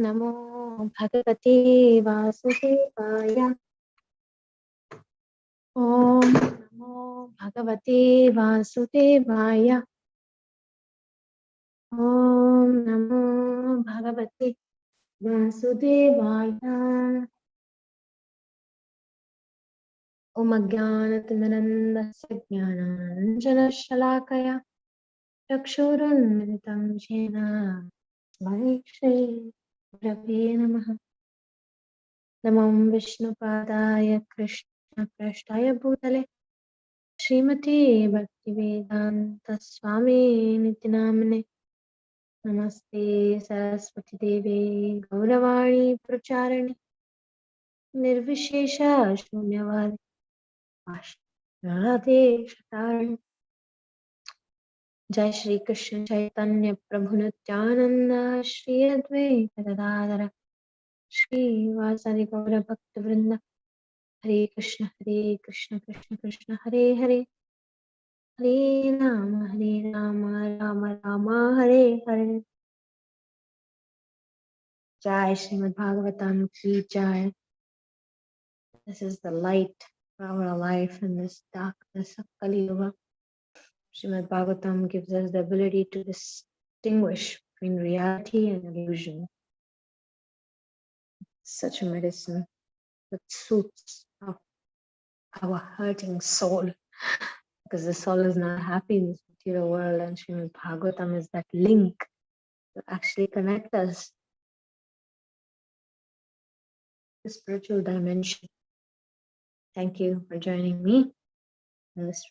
नमो भगवते वासुदेवाय। ॐ नमो भगवते वासुदेवाय। ॐ नमो भगवते वासुदेवाय। ॐ अज्ञानतिमिरन्दस्य ज्ञानाञ्जनशलाकया चक्षुरुन्मिलितं येन तस्मै श्रीगुरवे नमः। नमो विष्णुपादाय कृष्णप्रेष्ठाय भूतले श्रीमते भक्तिवेदान्त स्वामिनिति नामिने। नमस्ते सरस्वती देवे गौरवाणी प्रचारिणे निर्विशेष शून्यवाद राधे शतारिणे। जय श्री कृष्ण चैतन्य प्रभु नित्यानंद श्री अद्वैत गदाधर श्रीवासादि गौर भक्त वृंद। हरे कृष्ण कृष्ण कृष्ण हरे हरे, हरे राम राम राम हरे हरे। जय श्रीमद् भागवतम की जय। This is the light for our life in this darkness of Kali Yuga. Srimad Bhagavatam gives us the ability to distinguish between reality and illusion. Such a medicine that suits our hurting soul, because the soul is not happy in this material world, and Srimad Bhagavatam is that link to actually connect us to the spiritual dimension. Thank you for joining me in this.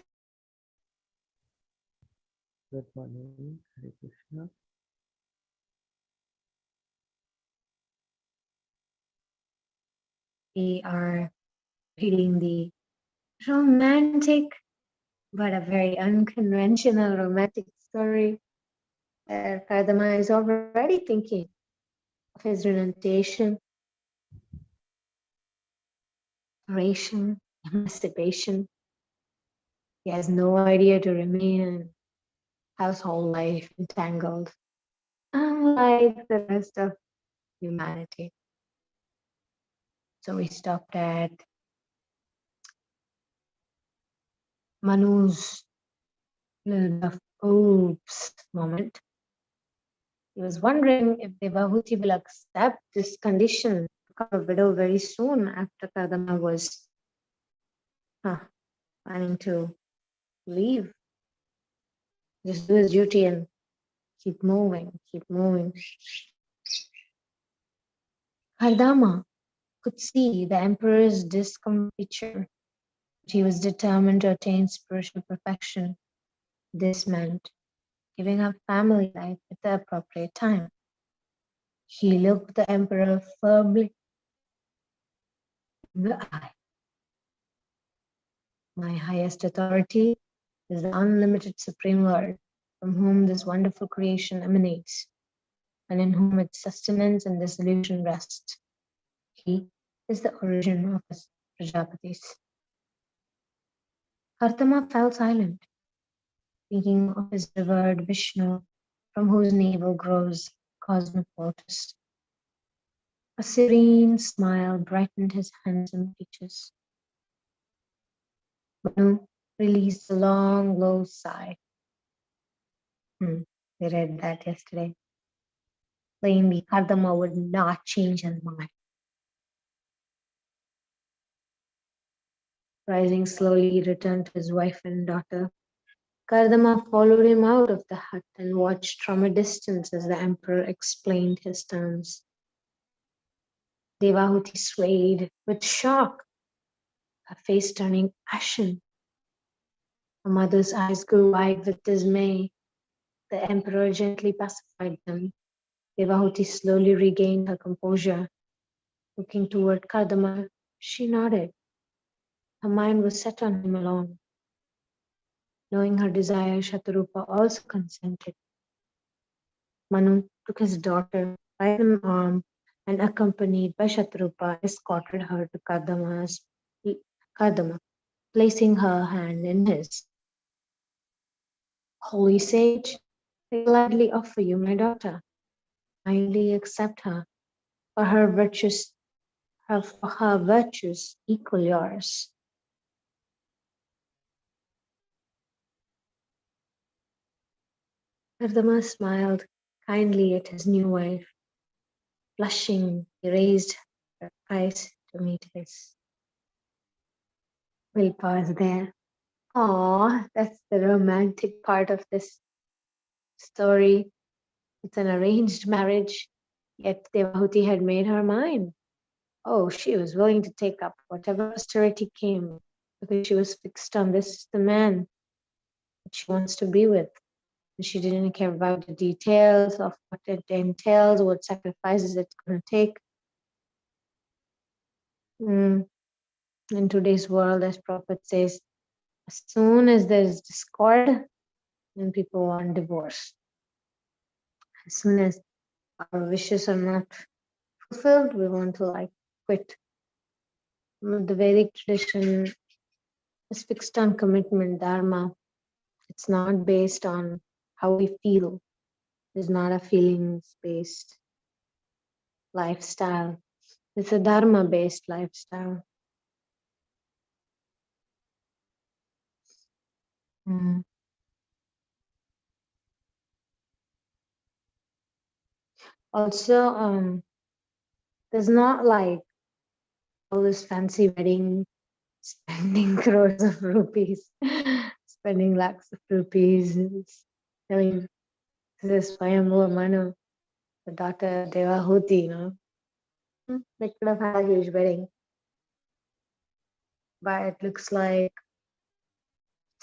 Good morning, Hare Krishna. We are reading the romantic but a very unconventional romantic story where Kardama is already thinking of his renunciation, separation, emancipation. He has no idea to remain in household life entangled, unlike the rest of humanity. So we stopped at Manu's little bit of oops moment. He was wondering if Devahuti will accept this condition to become a widow very soon after Kardama was planning to leave, just do his duty and keep moving, keep moving. Kardama could see the emperor's discomfiture, but he was determined to attain spiritual perfection. This meant giving up family life at the appropriate time. He looked the emperor firmly in the eye. My highest authority is the unlimited Supreme Lord, from whom this wonderful creation emanates, and in whom its sustenance and dissolution rest. He is the origin of his Prajapatis. Kardama fell silent, thinking of his revered Vishnu, from whose navel grows cosmic lotus. A serene smile brightened his handsome features. Manu released a long, low sigh. We read that yesterday. Plainly, Kardama would not change his mind. Rising slowly, he returned to his wife and daughter. Kardama followed him out of the hut and watched from a distance as the emperor explained his terms. Devahuti swayed with shock, her face turning ashen. Her mother's eyes grew wide with dismay. The emperor gently pacified them. Devahuti slowly regained her composure. Looking toward Kardama, she nodded. Her mind was set on him alone. Knowing her desire, Shatarupa also consented. Manu took his daughter by the arm and, accompanied by Shatarupa, escorted her to Kardama, placing her hand in his. Holy sage, I gladly offer you my daughter. Kindly accept her for her virtues equal yours. Kardama smiled kindly at his new wife. Blushing, he raised her eyes to meet his. We'll pause there. Aww, that's the romantic part of this story. It's an arranged marriage, yet Devahuti had made her mind. Oh, she was willing to take up whatever austerity came because she was fixed on this is the man that she wants to be with. And she didn't care about the details of what it entails, what sacrifices it's going to take. In today's world, as Prophet says, as soon as there's discord, then people want divorce. As soon as our wishes are not fulfilled, we want to quit. The Vedic tradition is fixed on commitment, dharma. It's not based on how we feel. It's not a feelings-based lifestyle. It's a dharma-based lifestyle. Also, there's not like all this fancy wedding, spending crores of rupees, spending lakhs of rupees. I mean, this is Swayambhu Manu, the daughter Devahuti, they could have had a huge wedding. But it looks like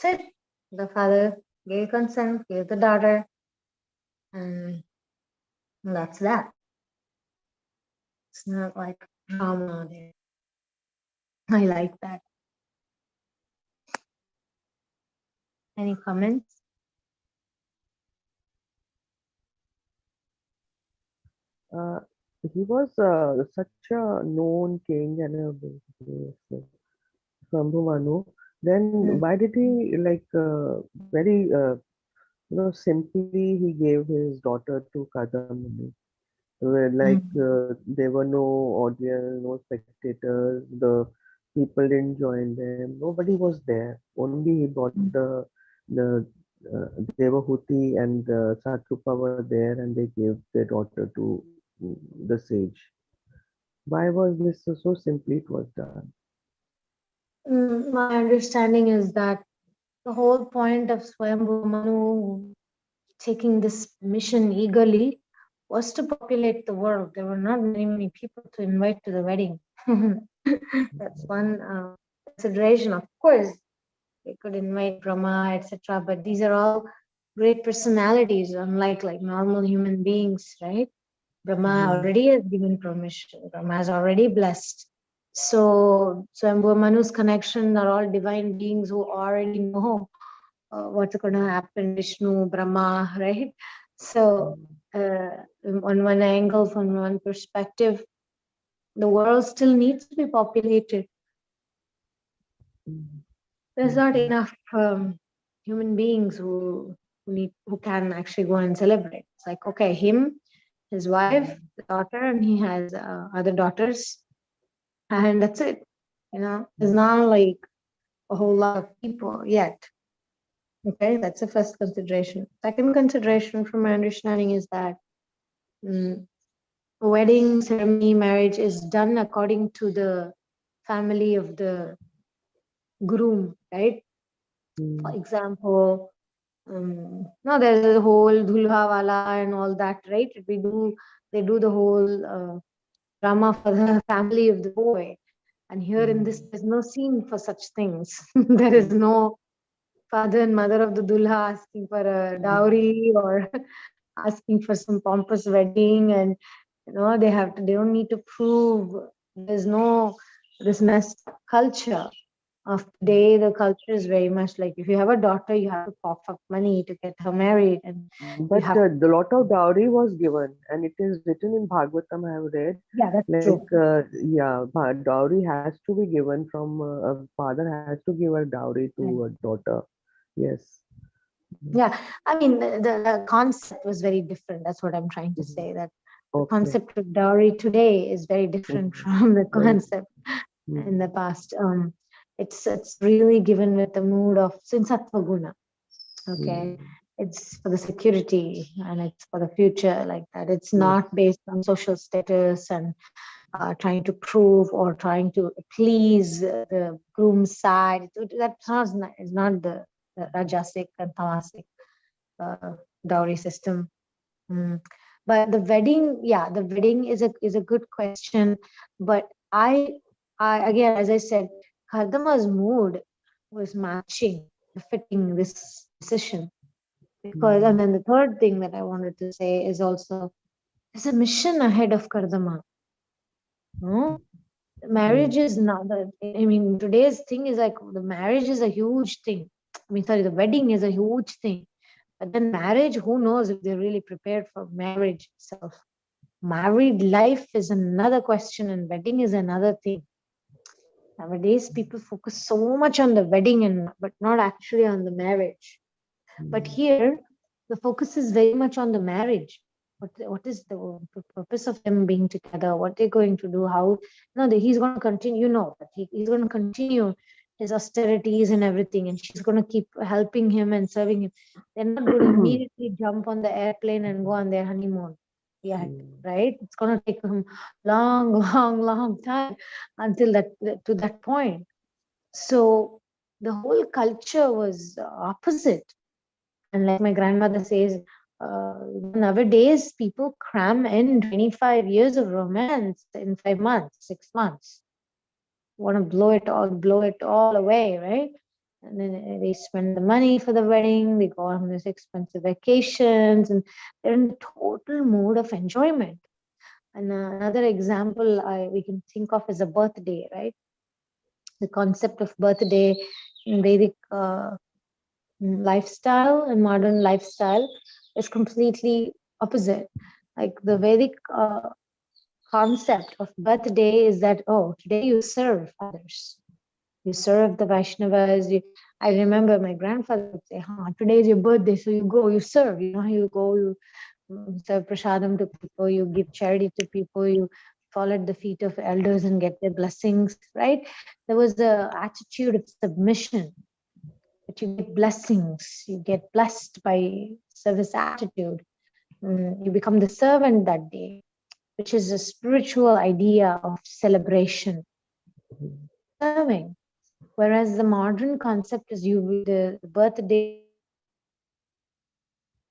that's it. The father gave consent, gave the daughter, and that's that. It's not like drama there. I like that. Any comments? He was such a known king and a Shambhu. Then why did he very simply he gave his daughter to Kadamani? There were no audience, no spectators. The people didn't join them. Nobody was there. Only he brought the Devahuti and Satrupa were there, and they gave their daughter to the sage. Why was this so simply it was done? My understanding is that the whole point of Swayambhu Manu taking this mission eagerly was to populate the world. There were not many people to invite to the wedding. That's one consideration. Of course, they could invite Brahma, etc. But these are all great personalities, unlike normal human beings, right? Brahma already has given permission. Brahma has already blessed. So Swayambhu Manu's connection are all divine beings who already know what's going to happen, Vishnu, Brahma, right? So on one angle, from one perspective, the world still needs to be populated. There's not enough human beings who can actually go and celebrate. It's like, okay, him, his wife, the daughter, and he has other daughters, and that's it. There's not like a whole lot of people yet. Okay, that's the first consideration. Second consideration, from my understanding, is that wedding ceremony, marriage is done according to the family of the groom, right? For example, no, there's a whole dhulha wala and all that, right? They do the whole drama for the family of the boy. And here in this, there's no scene for such things. There is no father and mother of the dulha asking for a dowry or asking for some pompous wedding, and they don't need to prove. There's no this messed up culture of today. The culture is very much like, if you have a daughter, you have to cough up money to get her married, and But the lot of dowry was given, and it is written in Bhagavatam. I have read. Yeah, that's true. Dowry has to be given from a father has to give a dowry to a daughter. Yes. Yeah, I mean the concept was very different. That's what I'm trying to say. That The Okay. concept of dowry today is very different Mm. from the Very. concept in the Mm. past. It's really given with the mood of Sinsattva Guna. Okay, Mm. it's for the security and it's for the future, like that. It's Yes. not based on social status and trying to prove or trying to please the groom's side. That's not, it's not the Rajasic and Tamasic uh, dowry system. Mm. But the wedding, yeah, the wedding is a good question. But I again, as I said, Kardama's mood was matching, fitting this decision. Because, and Mm. then the third thing that I wanted to say is also there's a mission ahead of Kardama. No? Yes. Marriage is not the, I mean, today's thing is like the marriage is a huge thing. I mean, sorry, the wedding is a huge thing. But then marriage, who knows if they're really prepared for marriage itself. Married life is another question, and wedding is another thing. Nowadays, people focus so much on the wedding and but not actually on the marriage. But Mm. here, the focus is very much on the marriage. What is the purpose of them being together? What they're going to do? How no, he's going to continue. You know that he's going to continue his austerities and everything, and she's going to keep helping him and serving him. They're not going to immediately jump on the airplane and go on their honeymoon yet, Mm. right? It's going to take him long, long time until that to that point. So the whole culture was opposite. And like my grandmother says, nowadays people cram in 25 years of romance in 5 months, 6 months. Want to blow it all away, right? And then they spend the money for the wedding, they go on these expensive vacations, and they're in the total mood of enjoyment. And another example we can think of is a birthday, right? The concept of birthday in Vedic lifestyle and modern lifestyle is completely opposite. Like the Vedic concept of birthday is that, oh, today you serve others. You serve the Vaishnavas. I remember my grandfather would say, today is your birthday, so you go, you serve. You know, you go, you serve prasadam to people, you give charity to people, you fall at the feet of elders and get their blessings, right? There was a attitude of submission, that you get blessings, you get blessed by service attitude. You become the servant that day, which is a spiritual idea of celebration, Mm. serving. Whereas the modern concept is the birthday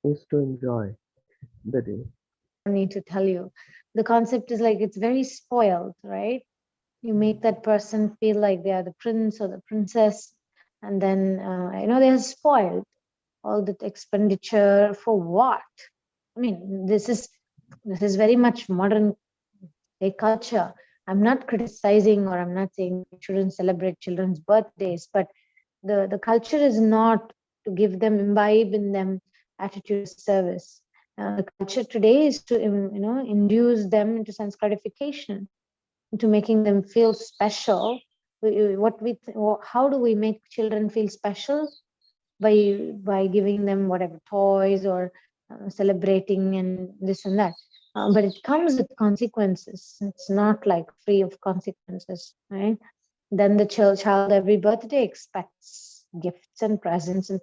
is Is to enjoy the day. I don't need to tell you. The concept is like it's very spoiled, right? You make that person feel like they are the prince or the princess, and then they're spoiled. All that expenditure for what? I mean, this is very much modern day culture. I'm not criticizing or I'm not saying we shouldn't celebrate children's birthdays, but the culture is not to give them, imbibe in them attitude of service. The culture today is to induce them into sense gratification, into making them feel special. How do we make children feel special? By giving them whatever toys or celebrating and this and that. But it comes with consequences. It's not like free of consequences, right? Then the child every birthday expects gifts and presents, and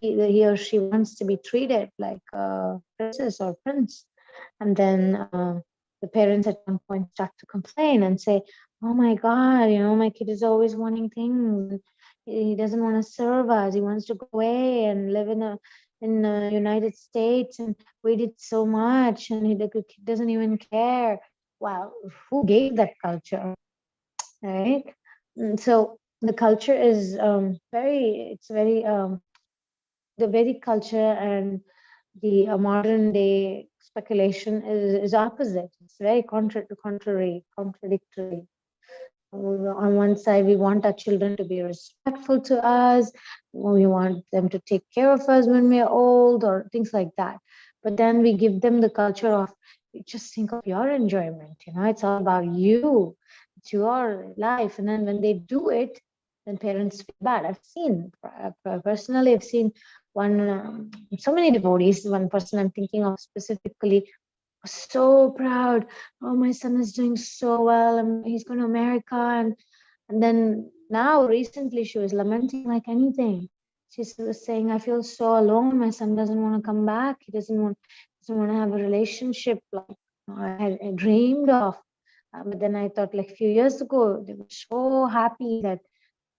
he or she wants to be treated like a princess or prince. And then the parents at one point start to complain and say, oh my God, my kid is always wanting things. And he doesn't want to serve us. He wants to go away and live in the United States. And we did so much, and the kid doesn't even care. Well, who gave that culture, right? So the culture is the Vedic culture and the modern day speculation is opposite. It's very contradictory. On one side, we want our children to be respectful to us. We want them to take care of us when we're old or things like that. But then we give them the culture of, you just think of your enjoyment. It's all about you. It's your life. And then when they do it, then parents feel bad. I've seen, personally, I've seen so many devotees. One person I'm thinking of specifically, so proud. Oh, my son is doing so well, and he's going to America. And then now, recently, she was lamenting like anything. She was saying, "I feel so alone. My son doesn't want to come back. He doesn't want to have a relationship like I dreamed of." But then I thought, like a few years ago, they were so happy that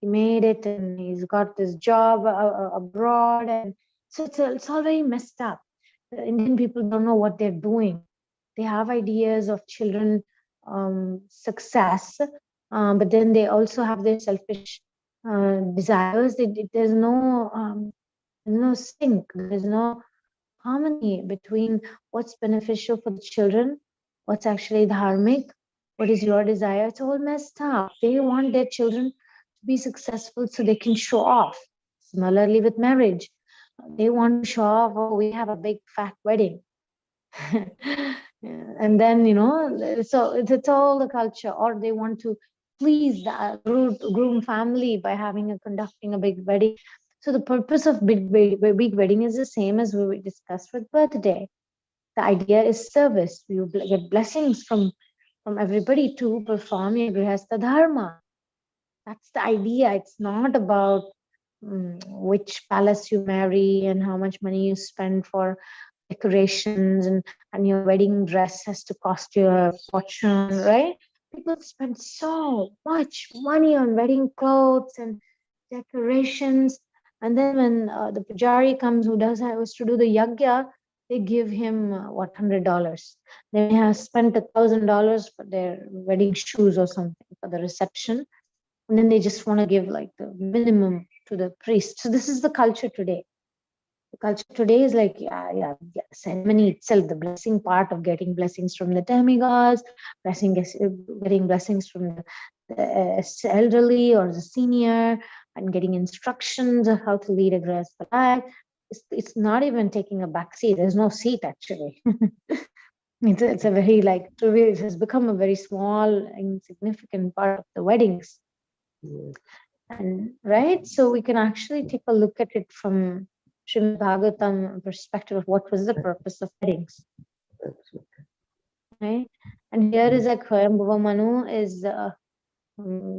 he made it and he's got this job abroad, and so it's all very messed up. The Indian people don't know what they're doing. They have ideas of children success, but then they also have their selfish desires. There's no sync. There's no harmony between what's beneficial for the children, what's actually dharmic, what is your desire. It's all messed up. They want their children to be successful so they can show off. Similarly with marriage, they want to show off, oh, we have a big fat wedding. And then, so it's all the culture, or they want to please the groom family by conducting a big wedding. So the purpose of big wedding is the same as we discussed with birthday. The idea is service. You get blessings from everybody to perform your grihastha dharma. That's the idea. It's not about which palace you marry and how much money you spend for decorations, and your wedding dress has to cost you a fortune, right? People spend so much money on wedding clothes and decorations, and then when the pujari comes who was to do the yagya, they give him $100. They may have spent $1,000 for their wedding shoes or something for the reception, and then they just want to give like the minimum to the priest. So this is the culture today. The culture today is like, yeah, ceremony itself, the blessing part of getting blessings from the demigods, getting blessings from the elderly or the senior, and getting instructions of how to lead a graceful life. It's not even taking a back seat. There's no seat actually. It's a very like trivial. It has become a very small, insignificant part of the weddings. Yes, And right, so we can actually take a look at it from Srimad Bhagavatam perspective of what was the purpose of weddings, absolutely. right? And here is like Swayambhuva Manu is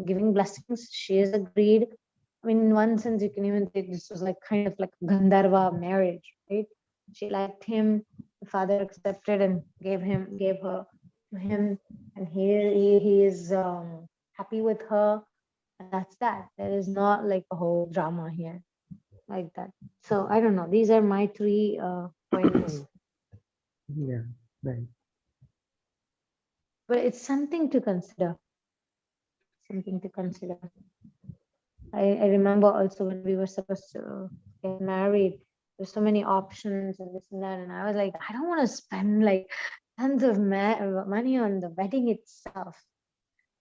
giving blessings. She is agreed. I mean, in one sense, you can even say this was like kind of like a Gandharva marriage, right? She liked him. The father accepted and gave her to him, and he is happy with her, and that's that. There is not like a whole drama here like that. So I don't know. These are my three points, Yeah, right. but it's something to consider. Something to consider. I remember also when we were supposed to get married, there's so many options and this and that, and I was like, I don't want to spend like tons of money on the wedding itself.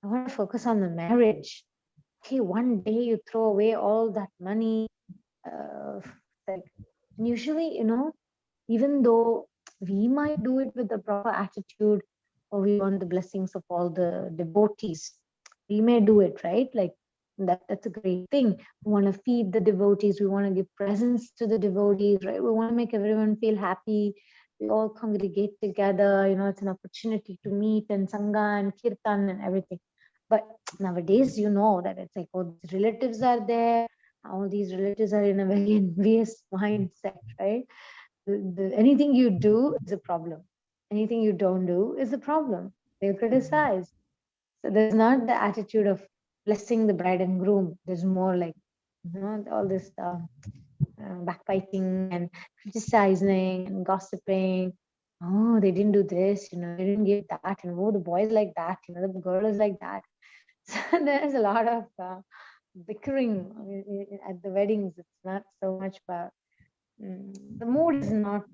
I want to focus on the marriage. Okay, one day you throw away all that money. Uh, like, and usually, even though we might do it with the proper attitude, or we want the blessings of all the devotees, we may do it, right? Like that's a great thing. We want to feed the devotees, we want to give presents to the devotees, right? We want to make everyone feel happy. We all congregate together, it's an opportunity to meet and sangha and kirtan and everything. But nowadays, that it's like, oh, these relatives are there. All these relatives are in a very envious mindset, right? Anything you do is a problem. Anything you don't do is a problem. They'll criticize. So there's not the attitude of blessing the bride and groom. There's more like, all this backbiting and criticizing and gossiping. Oh, they didn't do this, they didn't give that, and oh, the boy is like that, the girl is like that. So there's a lot of bickering at the weddings. It's not so much about the mood is not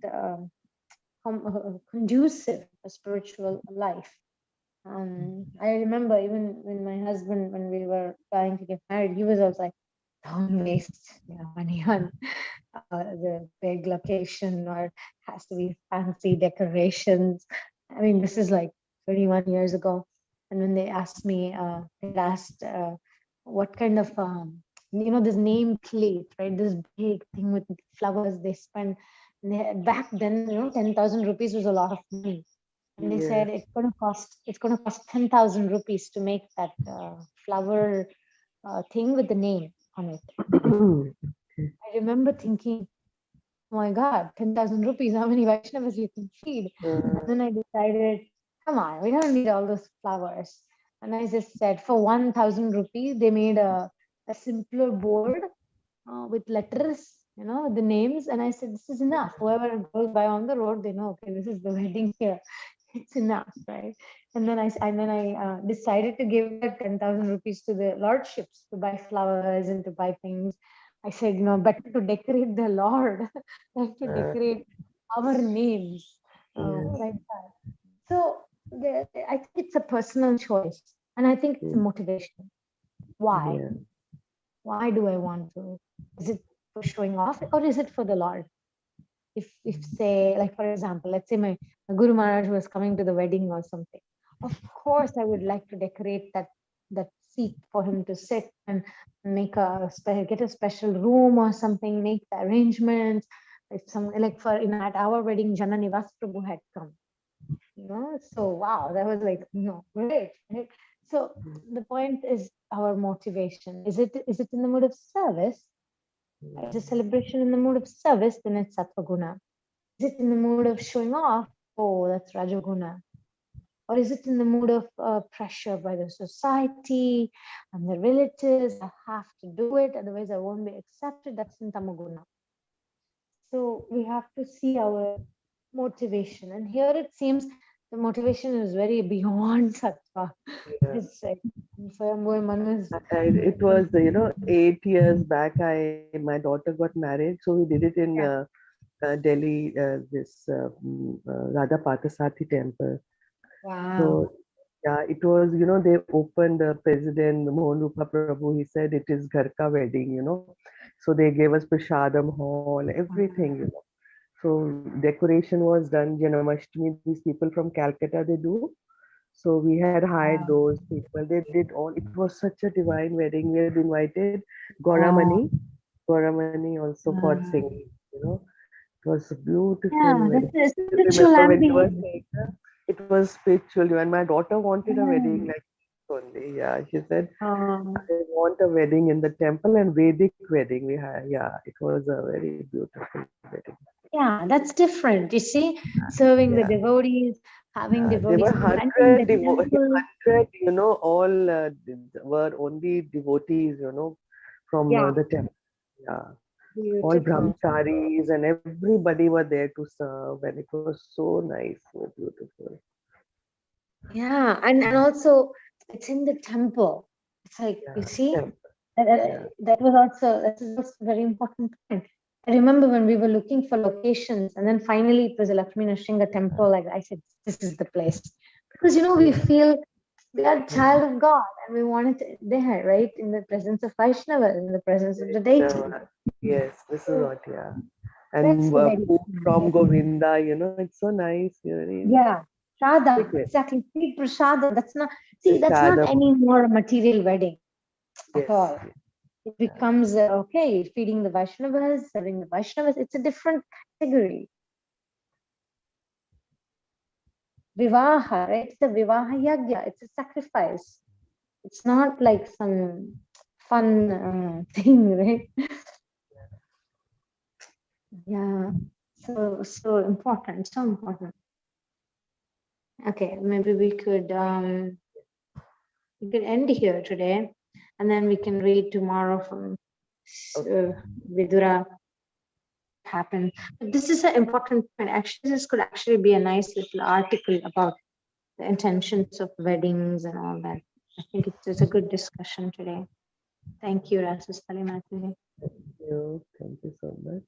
conducive to spiritual life. I remember even when my husband, when we were trying to get married, he was also like, don't waste money on the big location, or has to be fancy decorations. I mean, this is like 21 years ago. And when they asked me, they asked what kind of, this name plate, right? This big thing with flowers they spend. Back then, 10,000 rupees was a lot of money. And they Yes. said it's gonna cost 10,000 rupees to make that flower thing with the name on it. I remember thinking, oh my God, 10,000 rupees, how many Vaishnavas you can feed? And then I decided, come on, we don't need all those flowers. And I just said, for 1,000 rupees, they made a simpler board with letters, with the names. And I said, this is enough. Whoever goes by on the road, they know, okay, this is the wedding here. It's enough, right? And then I decided to give that 10,000 rupees to the lordships to buy flowers and to buy things. I said, better to decorate the Lord than to decorate our names, Yes. like that. So I think it's a personal choice, and I think it's a motivation. Why? Yeah. Why do I want to? Is it for showing off, or is it for the Lord? If say, like for example, let's say my Guru Maharaj was coming to the wedding or something, of course I would like to decorate that seat for him to sit and make get a special room or something, make the arrangements. If some, like for at our wedding, Jana Nivas Prabhu had come, so wow, that was like, great, right? So the point is our motivation. Is it in the mood of service? Is a celebration in the mood of service? Then it's Sattva Guna. Is it in the mood of showing off? Oh, that's Rajaguna. Or is it in the mood of pressure by the society and the relatives? I have to do it, otherwise I won't be accepted. That's in Tamaguna. So we have to see our motivation. And here it seems the motivation is very beyond Sattva. Yeah. It's like Swayambhu Manu is. It was, 8 years back. My daughter got married, so we did it in Yeah. Delhi, this Radha Parthasarathi temple. Wow. So yeah, it was, they opened the president Mohan Rupa Prabhu. He said it is Ghar ka wedding. So they gave us Prashadam hall, everything. So decoration was done. Janmashtami, these people from Calcutta, they do. So we had hired Wow. those people. They did all. It was such a divine wedding. We had invited Wow. Gauramani. Gauramani also for Wow. singing. It was a beautiful Yeah, wedding. that's a I still spiritual remember when you were ambience. saying that, it was spiritual. And my daughter wanted a wedding Yeah. like this only. Yeah, she said, Um, I want a wedding in the temple and Vedic wedding. We had, yeah, it was a very beautiful wedding. yeah, that's different. You see, serving the Yeah. devotees, having There were devotees presenting the 100, temple. 100, all were only devotees, from Yeah, the temple. Yeah, all beautiful. brahmacharis and everybody were there to serve, and it was so nice, so beautiful. Yeah, and also it's in the temple. It's like, you Yeah, see, temple. Yeah, that is also a very important point. I remember when we were looking for locations, and then finally it was a Lakshmi Nrsimha temple. Like I said, this is the place, because we yeah, feel we are child of God, and we want it there, right, in the presence of Vaishnava, in the presence of the deity. yes, this is So what, yeah. that's And the very food from Govinda, it's so nice. yeah. Big Shradam, wedding. exactly. Feed prasadam. That's not, see, that's not Prashadam. any more a material wedding at Yes, all. It becomes okay, feeding the Vaishnavas, serving the Vaishnavas. It's a different category. Vivaha, right? It's a Vivaha Yagya. It's a sacrifice. It's not like some fun thing, right? Yeah. So important. So important. Okay, maybe we could end here today, and then we can read tomorrow from okay. Vidura happened. But this is an important point. Actually, this could actually be a nice little article about the intentions of weddings and all that. I think it's a good discussion today. Thank you, Rasis Kalimati. Thank you so much.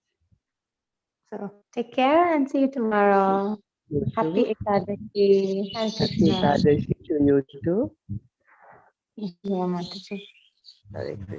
So take care and see you tomorrow. You too. Happy Ekadashi. Hare Happy Krishna. Ekadashi to you too. Yeah, Mataji. Hare Krishna.